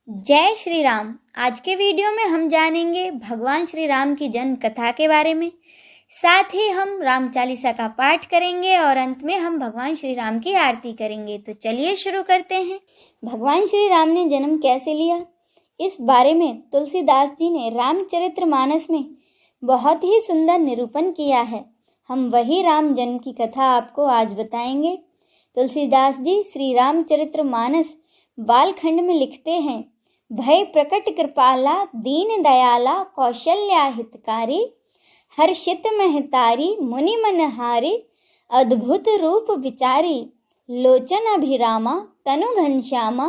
जय श्री राम। आज के वीडियो में हम जानेंगे भगवान श्री राम की जन्म कथा के बारे में। साथ ही हम राम चालीसा का पाठ करेंगे और अंत में हम भगवान श्री राम की आरती करेंगे। तो चलिए शुरू करते हैं। भगवान श्री राम ने जन्म कैसे लिया, इस बारे में तुलसीदास जी ने रामचरितमानस में बहुत ही सुंदर निरूपण किया है। हम वही राम जन्म की कथा आपको आज बताएंगे। तुलसीदास जी श्री रामचरितमानस बालखंड में लिखते हैं, भय प्रकट कृपाला दीन दयाला कौशल्या हितकारी, हर्षित महतारी मुनि मनहारी, अद्भुत रूप विचारी, लोचन अभिरामा तनु घनश्यामा,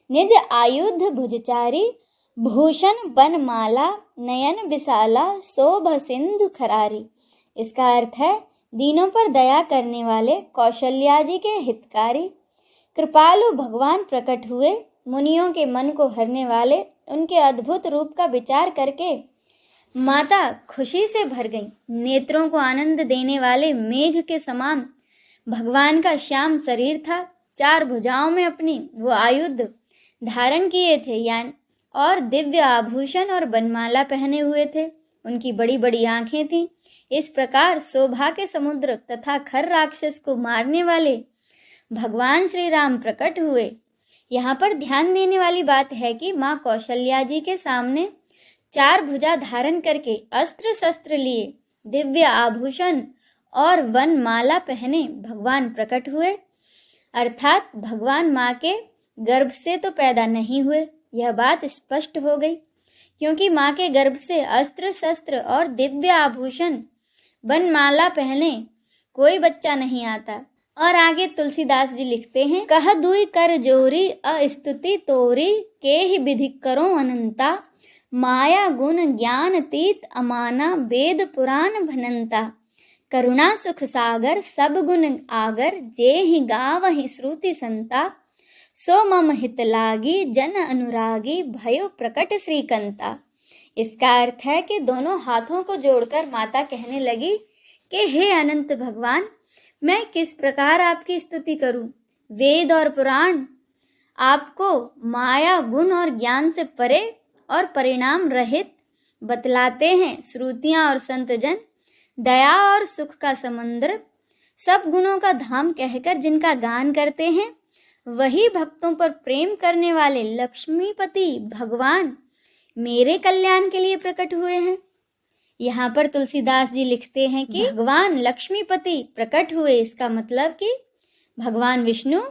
निज आयुध भुजचारी, भूषण बनमाला नयन विशाला, शोभ सिंधु खरारी। इसका अर्थ है दीनों पर दया करने वाले कौशल्या जी के हितकारी, कृपालु भगवान प्रकट हुए, मुनियों के मन को हरने वाले। उनके अद्भुत रूप का विचार करके माता खुशी से भर गई। नेत्रों को आनंद देने वाले मेघ के समान भगवान का श्याम शरीर था। 4 भुजाओं में अपनी वो आयुध धारण किए थे यानी और दिव्य आभूषण और बनमाला पहने हुए थे। उनकी बड़ी बड़ी आंखें थीं। इस प्रकार शोभा के समुद्र तथा खर राक्षस को मारने वाले भगवान श्री राम प्रकट हुए। यहाँ पर ध्यान देने वाली बात है कि माँ कौशल्या जी के सामने 4 भुजा धारण करके अस्त्र शस्त्र लिए, दिव्य आभूषण और वनमाला पहने भगवान प्रकट हुए। अर्थात भगवान माँ के गर्भ से तो पैदा नहीं हुए, यह बात स्पष्ट हो गई, क्योंकि माँ के गर्भ से अस्त्र शस्त्र और दिव्य आभूषण वनमाला पहने कोई बच्चा नहीं आता। और आगे तुलसीदास जी लिखते हैं, कह दुई कर जोरी अस्तुति तोरी, के ही विधि करो अनंता, माया गुण ज्ञान तीत अमाना, वेद पुराण भनंता, करुणा सुख सागर सब गुण आगर, जे ही गावहि श्रुति संता, सो मम हित लागी जन अनुरागी, भयो प्रकट श्रीकंता। इसका अर्थ है कि दोनों हाथों को जोड़कर माता कहने लगी कि हे अनंत भगवान, मैं किस प्रकार आपकी स्तुति करूं। वेद और पुराण आपको माया गुण और ज्ञान से परे और परिणाम रहित बतलाते हैं। श्रुतियां और संतजन दया और सुख का समुद्र, सब गुणों का धाम कहकर जिनका गान करते हैं, वही भक्तों पर प्रेम करने वाले लक्ष्मीपति भगवान मेरे कल्याण के लिए प्रकट हुए हैं। यहाँ पर तुलसीदास जी लिखते हैं कि भगवान लक्ष्मीपति प्रकट हुए। इसका मतलब कि भगवान विष्णु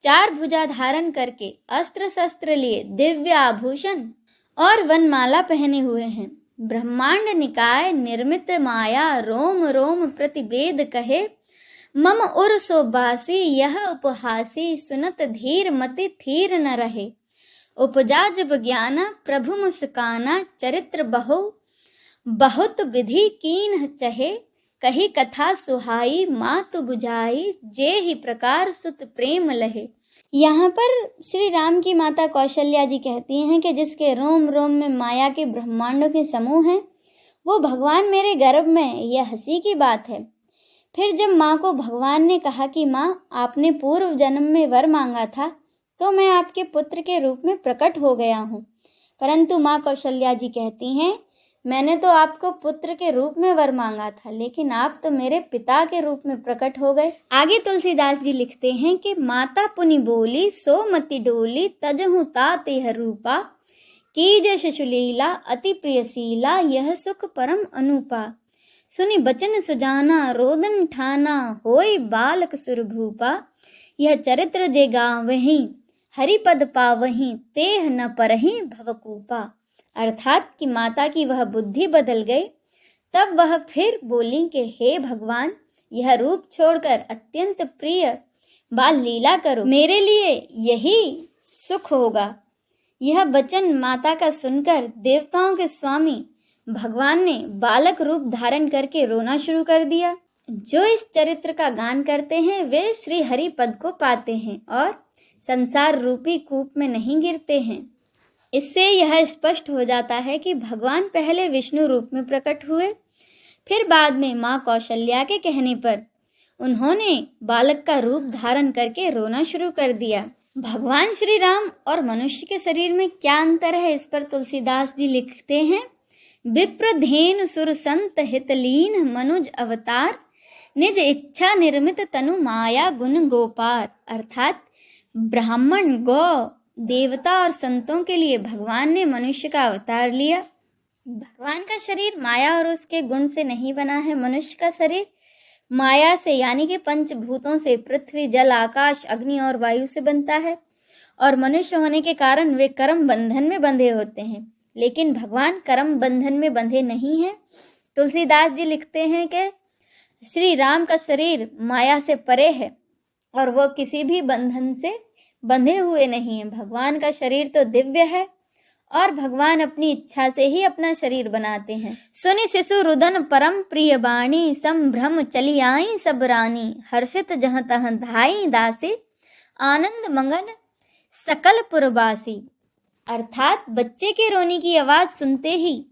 4 भुजा धारण करके अस्त्र शस्त्र लिए, दिव्य आभूषण और वनमाला पहने हुए हैं। ब्रह्मांड निकाय निर्मित माया, रोम रोम प्रतिवेद कहे, मम उर सोबासी यह उपहासी, सुनत धीर मति थीर न रहे, उपजा जब ज्ञाना प्रभु मुस्काना, चरित्र बहुत विधि कीन चहे, कही कथा सुहाई मातु बुझाई, जे ही प्रकार सुत प्रेम लहे। यहाँ पर श्री राम की माता कौशल्या जी कहती हैं कि जिसके रोम रोम में माया के ब्रह्मांडों के समूह हैं, वो भगवान मेरे गर्भ में, यह हंसी की बात है। फिर जब माँ को भगवान ने कहा कि माँ, आपने पूर्व जन्म में वर मांगा था तो मैं आपके पुत्र के रूप में प्रकट हो गया हूँ। परंतु माँ कौशल्या जी कहती हैं, मैंने तो आपको पुत्र के रूप में वर मांगा था, लेकिन आप तो मेरे पिता के रूप में प्रकट हो गए। आगे तुलसीदास जी लिखते हैं कि माता पुनि बोली सो मति डोली, तजहु तात यह रूपा, कीज शिशुलीला अति प्रियशीला, यह सुख परम अनुपा, सुनि बचन सुजाना रोदन ठाना, होई बालक सुरभूपा, यह चरित्र जे गावहीं हरिपद पावहीं, तेह न परहीं भवकूपा। अर्थात कि माता की वह बुद्धि बदल गई। तब वह फिर बोली कि हे भगवान, यह रूप छोड़कर अत्यंत प्रिय बाल लीला करो, मेरे लिए यही सुख होगा। यह वचन माता का सुनकर देवताओं के स्वामी भगवान ने बालक रूप धारण करके रोना शुरू कर दिया। जो इस चरित्र का गान करते हैं वे श्री हरि पद को पाते हैं और संसार रूपी कूप में नहीं गिरते हैं। इससे यह स्पष्ट हो जाता है कि भगवान पहले विष्णु रूप में प्रकट हुए, फिर बाद में माँ कौशल्या के कहने पर उन्होंने बालक का रूप धारण करके रोना शुरू कर दिया। भगवान श्री राम और मनुष्य के शरीर में क्या अंतर है, इस पर तुलसीदास जी लिखते हैं। विप्रधेन सुर संत हितलीन मनुज अवतार, निज इच्छा निर्मित तनु माया गुण गोपार। अर्थात ब्राह्मण, गौ, देवता और संतों के लिए भगवान ने मनुष्य का अवतार लिया। भगवान का शरीर माया और उसके गुण से नहीं बना है। मनुष्य का शरीर माया से यानी कि पंचभूतों से, पृथ्वी, जल, आकाश, अग्नि और वायु से बनता है। और मनुष्य होने के कारण वे कर्म बंधन में बंधे होते हैं, लेकिन भगवान कर्म बंधन में बंधे नहीं हैं। तुलसीदास जी लिखते हैं कि श्री राम का शरीर माया से परे है और वो किसी भी बंधन से बंधे हुए नहीं हैं। भगवान का शरीर तो दिव्य है और भगवान अपनी इच्छा से ही अपना शरीर बनाते हैं। सुनि शिशु रुदन परम प्रिय बाणी, संभ्रम चली आई सब रानी। हर्षित जहाँ तहाँ धाई दासी, आनंद मंगन सकल पुरवासी। अर्थात बच्चे के रोने की आवाज सुनते ही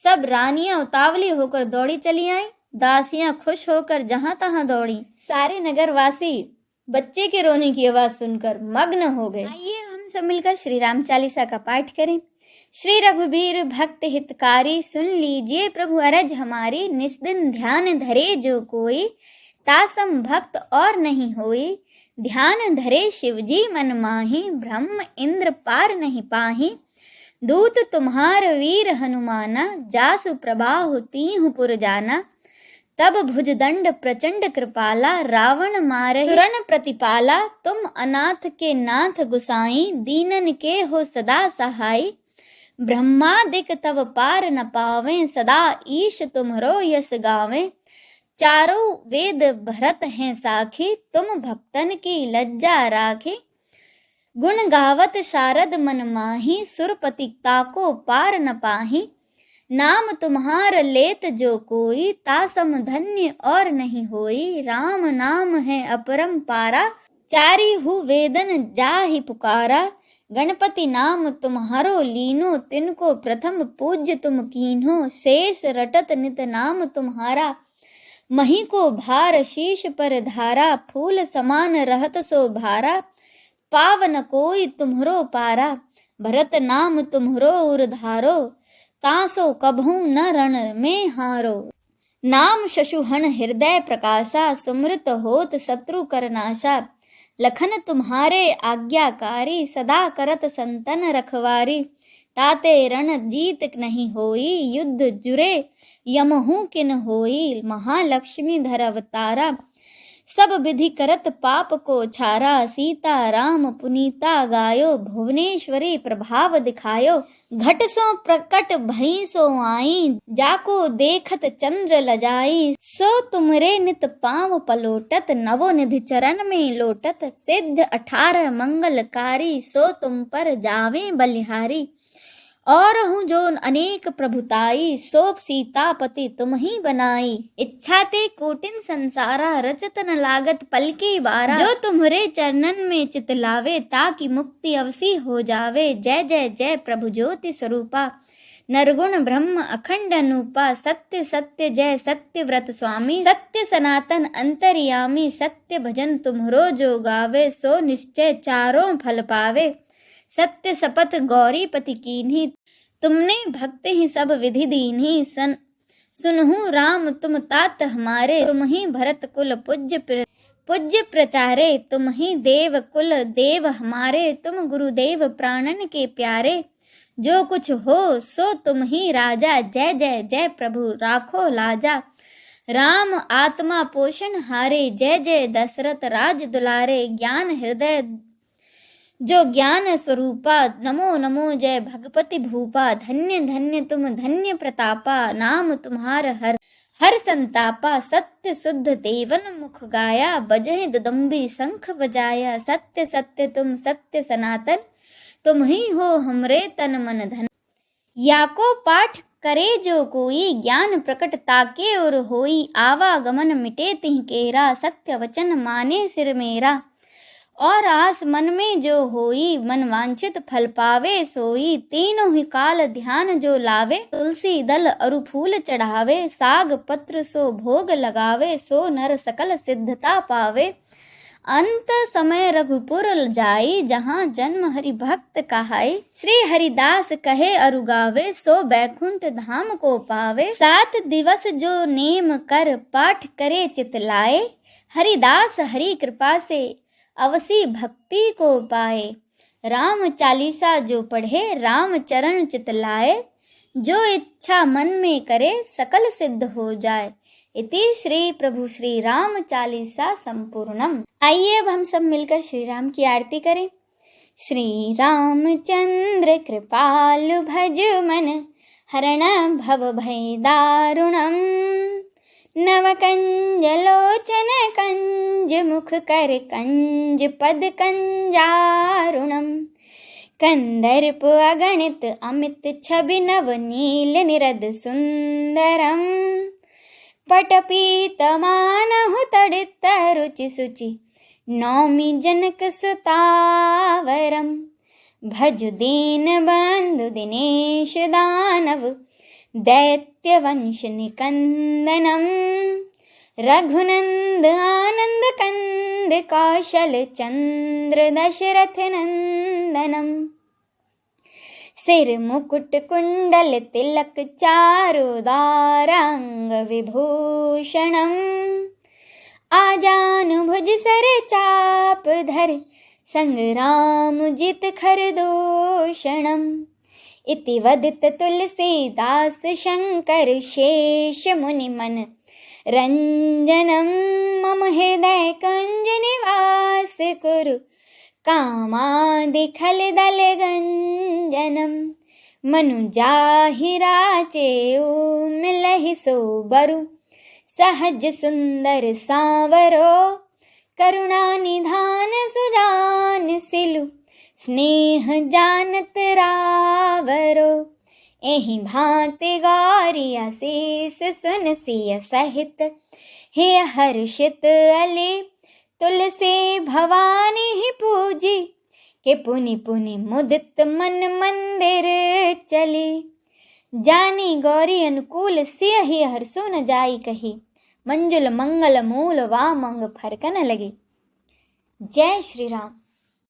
सब रानियां उतावली होकर दौड़ी चली आईं, दासियां खुश होकर जहां तहां दौड़ी। सारे नगरवासी बच्चे के रोने की आवाज सुनकर मग्न हो गए। आइए हम सब मिलकर श्री राम चालीसा का पाठ करें। श्री रघुबीर भक्त हितकारी, सुन लीजिए प्रभु अरज हमारी। निस्दिन ध्यान धरे जो कोई, तासम भक्त और नहीं होई। ध्यान धरे शिवजी मन माही, ब्रह्म इंद्र पार नहीं पाही। दूत तुम्हार वीर हनुमाना, जासु प्रभाहु तीहु पुर जाना। तब भुजदंड प्रचंड कृपाला, रावण मारहि सुरन प्रतिपाला। तुम अनाथ के नाथ गुसाई, दीनन के हो सदा सहाई। ब्रह्मादिक तब पार न पावें, सदा ईश तुम्हरो यस गावें। चारों वेद भरत हैं साखी, तुम भक्तन की लज्जा राखी। गुण गावत शारद मन माही, सुरपति ताको पार न पाही। नाम तुम्हार लेत जो कोई, तासम धन्य और नहीं होई। राम नाम है अपरम पारा, चारी हु वेदन जाहि पुकारा। गणपति नाम तुम्हारो लीनो, तिनको प्रथम पूज्य तुम कीन्हो। शेष रटत नित नाम तुम्हारा, मही को भार शीश पर धारा। फूल समान रहत सो भारा, पावन कोई तुम्हरो पारा। भरत नाम तुम्हरो उरधारो, तासो कभू न रण में हारो। नाम शशुहण हृदय प्रकाशा, सुमृत होत शत्रु करनाशा। लखन तुम्हारे आज्ञाकारी, सदा करत संतन रखवारी। ताते रण जीत नहीं होई, युद्ध जुरे यमहु किन होई। महालक्ष्मी धर अवतारा, सब विधि करत पाप को छारा। सीता राम पुनीता गायो, भुवनेश्वरी प्रभाव दिखायो। घट सो प्रकट भई सो आई, जाको देखत चंद्र लजाई। सो तुमरे नित पाँव पलोटत, नवो निधि चरण में लोटत। सिद्ध 18 मंगलकारी, सो तुम पर जावे बलिहारी। और हूँ जो अनेक प्रभुताई, सोप सीतापति तुम ही बनाई। इच्छा ते कोटिन संसारा, रचत न लागत पल की बारा। जो तुम्हारे चरणन में चित लावे, ताकि मुक्ति अवसी हो जावे। जय जय जय प्रभु ज्योति स्वरूपा, नरगुण ब्रह्म अखंड अनूपा। सत्य सत्य जय सत्य व्रत स्वामी, सत्य सनातन अंतर्यामी। सत्य भजन तुम्हरो जो गावे, सो निश्चय चारों फल पावे। सत्य सपथ गौरीपति कीन्ही, तुमने भक्त ही सब विधि दीन्ही। सुनहु राम तुम तात हमारे, तुम ही भरत कुल पूज्य प्रचारे। तुम ही देव कुल देव हमारे, तुम गुरुदेव प्राणन के प्यारे। जो कुछ हो सो तुम ही राजा, जय जय जय प्रभु राखो लाजा। राम आत्मा पोषण हारे, जय जय दशरथ राज दुलारे। ज्ञान हृदय जो ज्ञान स्वरूपा, नमो नमो जय भगपति भूपा। धन्य धन्य तुम धन्य प्रतापा, नाम तुम्हार हर संतापा। सत्य शुद्ध देवन मुख गाया, बजहि दुदम्बी शंख बजाया। सत्य सत्य तुम सत्य सनातन, तुम ही हो हमरे तन मन धन। याको पाठ करे जो कोई, ज्ञान प्रकट ताके और होई। आवागमन मिटे तिह केरा, सत्य वचन माने सिर मेरा। और आस मन में जो होई, मन वांछित फल पावे सोई। तीनों ही काल ध्यान जो लावे, तुलसी दल अरु फूल चढ़ावे। साग पत्र सो भोग लगावे, सो नर सकल सिद्धता पावे। अंत समय रघुपुर जाई, जहाँ जन्म हरि भक्त कहाई। श्री हरिदास कहे अरु गावे, सो बैकुंठ धाम को पावे। 7 दिवस जो नेम कर, पाठ करे चित लाए। हरिदास हरि कृपा से, अवसी भक्ति को पाए। राम चालीसा जो पढ़े, राम चरण चित लाए। जो इच्छा मन में करे, सकल सिद्ध हो जाए। इति श्री प्रभु श्री राम चालीसा संपूर्णम। आइए अब हम सब मिलकर श्री राम की आरती करें। श्री रामचंद्र कृपालु भज मन, हरण भव भय दारुणम। नव कंज लोचन कंज, मुख कर कंज पद कंजारुणम। कंदर्प अगणित अमित, छवि नव नील निरद सुंदरम। पटपीतमानहु तडित रुचि सुचि, नौमि जनक सुतावरम। भज दीन बंधु दिनेश दानव, दैत्य वंश निकंदनम। रघुनंद आनंद कंद, कौशल चंद्र दशरथ नंदनम। सिर मुकुट कुंडल तिलक, चारुदारांग विभूषणम। आजानुभुज सर चाप धर, संग्राम जित खरदूषणम। इति वदित तुलसीदास, शंकर शेष मुनि मन रंजनम। मम हृदय कंज निवास कुरु, कामादि खल दल गंजनम। मनु जाहि राचेऊ, मिलहि सो बरु। सहज सुंदर सांवरो, करुणा निधान सुजान सिलु। स्नेह जानत रावरो, एहि भांति गौरिया शीस सुन सिय सहित। हे हर्षित अली, तुलसी भवानी ही पूजी। के पुनि पुनि मुदित मन मंदिर चली। जानी गौरी अनुकूल, सिय ही हर्षो न जाई कही। मंजुल मंगल मूल, वामंग फरकन लगी। जय श्री राम।